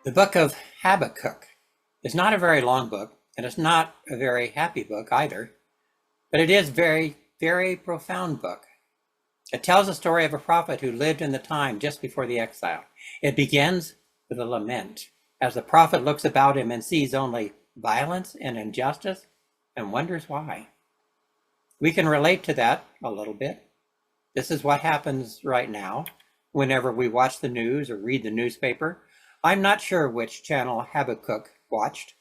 The book of Habakkuk is not a very long book, and it's not a very happy book either, but it is very, very profound book. It tells the story of a prophet who lived in the time just before the exile. It begins with a lament, as the prophet looks about him and sees only violence and injustice and wonders why. We can relate to that a little bit. This is what happens right now whenever we watch the news or read the newspaper. I'm not sure which channel Habakkuk watched,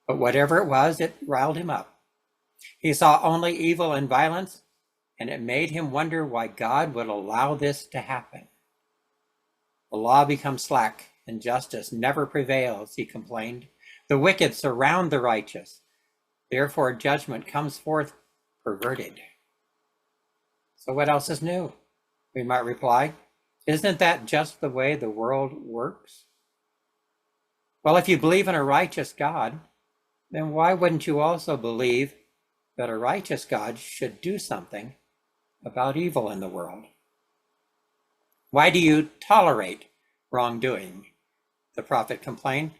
but whatever it was, it riled him up. He saw only evil and violence, and it made him wonder why God would allow this to happen. The law becomes slack, and justice never prevails, he complained. The wicked surround the righteous. Therefore, judgment comes forth perverted. So what else is new? We might reply, isn't that just the way the world works? Well, if you believe in a righteous God, then why wouldn't you also believe that a righteous God should do something about evil in the world? Why do you tolerate wrongdoing? The prophet complained.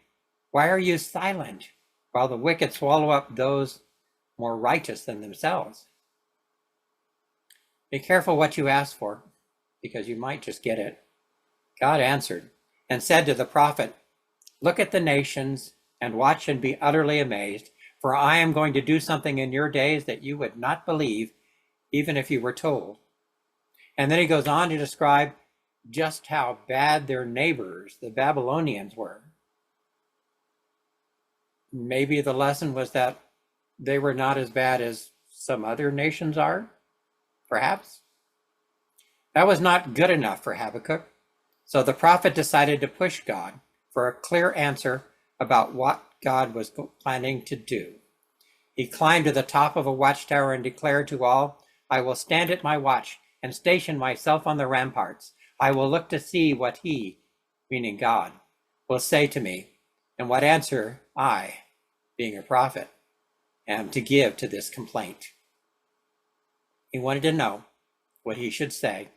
Why are you silent while the wicked swallow up those more righteous than themselves? Be careful what you ask for, because you might just get it. God answered and said to the prophet, look at the nations and watch and be utterly amazed, for I am going to do something in your days that you would not believe, even if you were told. And then he goes on to describe just how bad their neighbors, the Babylonians, were. Maybe the lesson was that they were not as bad as some other nations are, perhaps. That was not good enough for Habakkuk, so the prophet decided to push God for a clear answer about what God was planning to do. He climbed to the top of a watchtower and declared to all, I will stand at my watch and station myself on the ramparts. I will look to see what he, meaning God, will say to me, and what answer I, being a prophet, am to give to this complaint. He wanted to know what he should say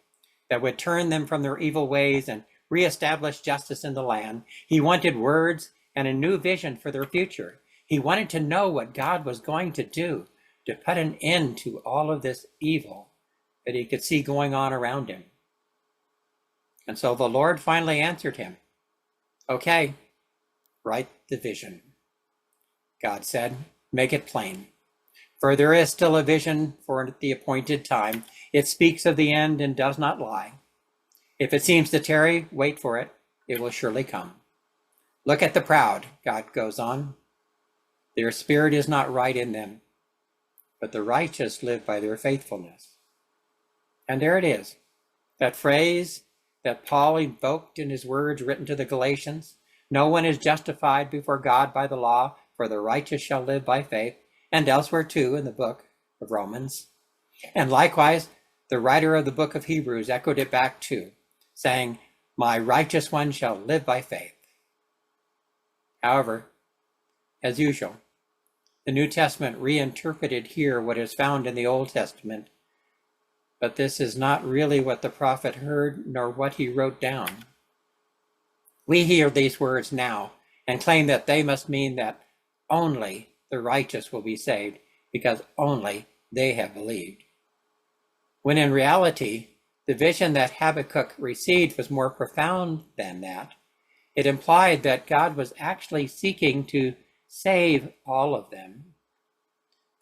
that would turn them from their evil ways and reestablish justice in the land. He wanted words and a new vision for their future. He wanted to know what God was going to do to put an end to all of this evil that he could see going on around him. And so the Lord finally answered him. Okay, write the vision. God said, make it plain. For there is still a vision for the appointed time. It speaks of the end and does not lie. If it seems to tarry, wait for it. It will surely come. Look at the proud, God goes on. Their spirit is not right in them, but the righteous live by their faithfulness. And there it is, that phrase that Paul invoked in his words written to the Galatians. No one is justified before God by the law, for the righteous shall live by faith, and elsewhere too in the book of Romans. And likewise, the writer of the book of Hebrews echoed it back too, saying, my righteous one shall live by faith. However, as usual, the New Testament reinterpreted here what is found in the Old Testament, but this is not really what the prophet heard nor what he wrote down. We hear these words now and claim that they must mean that only the righteous will be saved because only they have believed. When in reality, the vision that Habakkuk received was more profound than that. It implied that God was actually seeking to save all of them,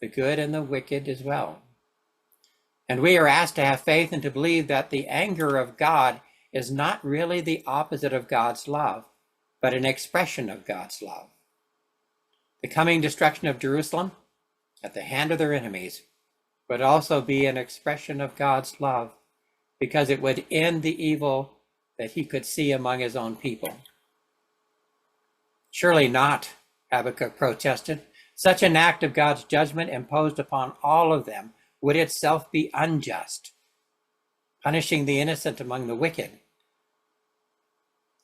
the good and the wicked as well. And we are asked to have faith and to believe that the anger of God is not really the opposite of God's love, but an expression of God's love. The coming destruction of Jerusalem at the hand of their enemies would also be an expression of God's love, because it would end the evil that he could see among his own people. Surely not, Habakkuk protested. Such an act of God's judgment imposed upon all of them would itself be unjust, punishing the innocent among the wicked.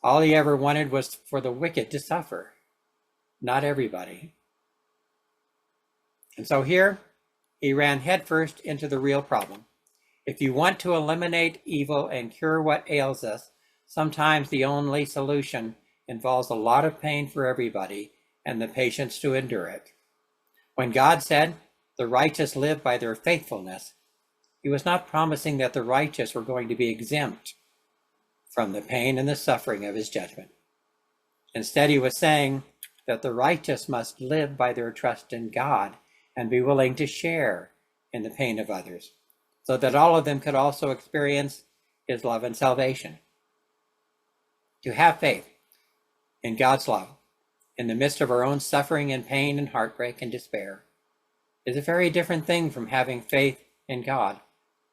All he ever wanted was for the wicked to suffer, not everybody. And so here, he ran headfirst into the real problem. If you want to eliminate evil and cure what ails us, sometimes the only solution involves a lot of pain for everybody and the patience to endure it. When God said, "The righteous live by their faithfulness," he was not promising that the righteous were going to be exempt from the pain and the suffering of his judgment. Instead, he was saying that the righteous must live by their trust in God and be willing to share in the pain of others, so that all of them could also experience his love and salvation. To have faith in God's love in the midst of our own suffering and pain and heartbreak and despair is a very different thing from having faith in God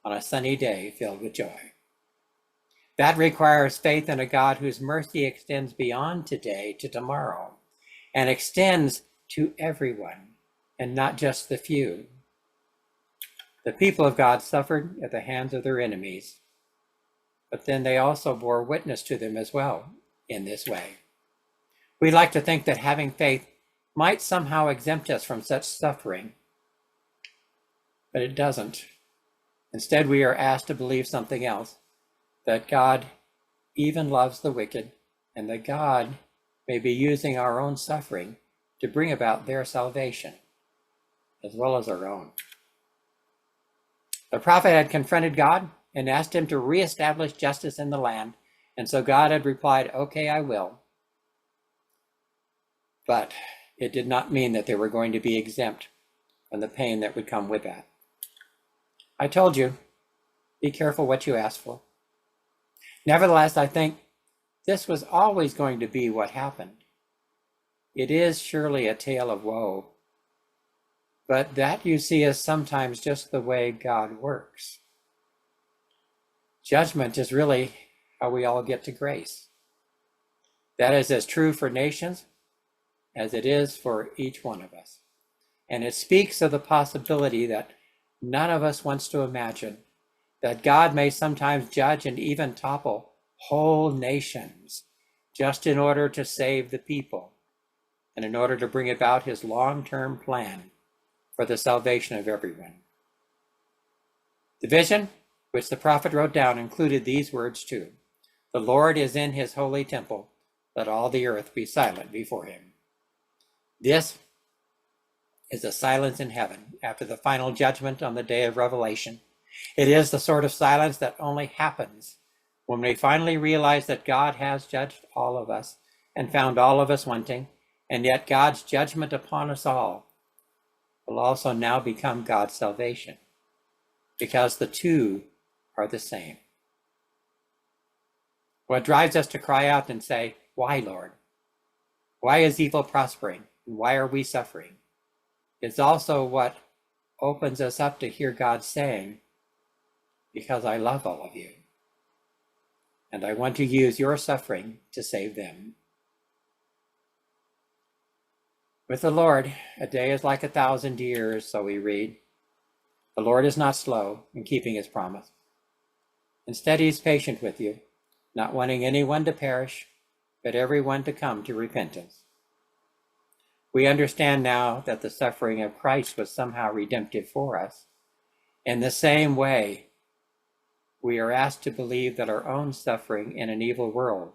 on a sunny day filled with joy. That requires faith in a God whose mercy extends beyond today to tomorrow and extends to everyone and not just the few. The people of God suffered at the hands of their enemies, but then they also bore witness to them as well in this way. We like to think that having faith might somehow exempt us from such suffering, but it doesn't. Instead, we are asked to believe something else, that God even loves the wicked, and that God may be using our own suffering to bring about their salvation, as well as our own. The prophet had confronted God and asked him to reestablish justice in the land, and so God had replied, "Okay, I will." But it did not mean that they were going to be exempt from the pain that would come with that. I told you, be careful what you ask for. Nevertheless, I think this was always going to be what happened. It is surely a tale of woe, but that, you see, is sometimes just the way God works. Judgment is really how we all get to grace. That is as true for nations as it is for each one of us. And it speaks of the possibility that none of us wants to imagine, that God may sometimes judge and even topple whole nations just in order to save the people and in order to bring about his long-term plan for the salvation of everyone. The vision, which the prophet wrote down, included these words too: "The Lord is in his holy temple. Let all the earth be silent before him." This is a silence in heaven after the final judgment on the day of Revelation. It is the sort of silence that only happens when we finally realize that God has judged all of us and found all of us wanting, and yet God's judgment upon us all will also now become God's salvation, because the two are the same. What drives us to cry out and say, "Why, Lord? Why is evil prospering? And why are we suffering?" is also what opens us up to hear God saying, "Because I love all of you, and I want to use your suffering to save them." With the Lord, a day is like 1,000 years, so we read. The Lord is not slow in keeping his promise. Instead, he is patient with you, not wanting anyone to perish, but everyone to come to repentance. We understand now that the suffering of Christ was somehow redemptive for us. In the same way, we are asked to believe that our own suffering in an evil world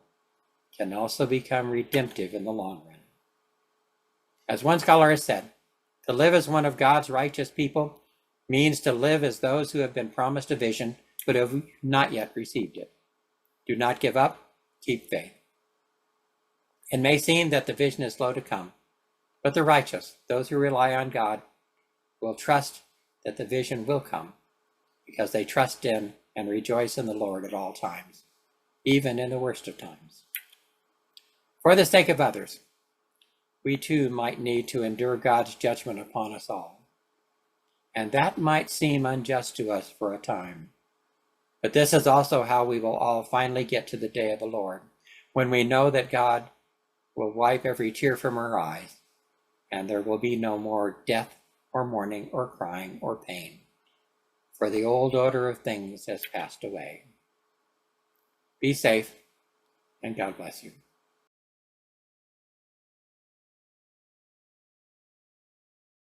can also become redemptive in the long run. As one scholar has said, to live as one of God's righteous people means to live as those who have been promised a vision but have not yet received it. Do not give up, keep faith. It may seem that the vision is slow to come, but the righteous, those who rely on God, will trust that the vision will come because they trust in and rejoice in the Lord at all times, even in the worst of times. For the sake of others, we too might need to endure God's judgment upon us all. And that might seem unjust to us for a time. But this is also how we will all finally get to the day of the Lord, when we know that God will wipe every tear from our eyes, and there will be no more death or mourning or crying or pain, for the old order of things has passed away. Be safe, and God bless you.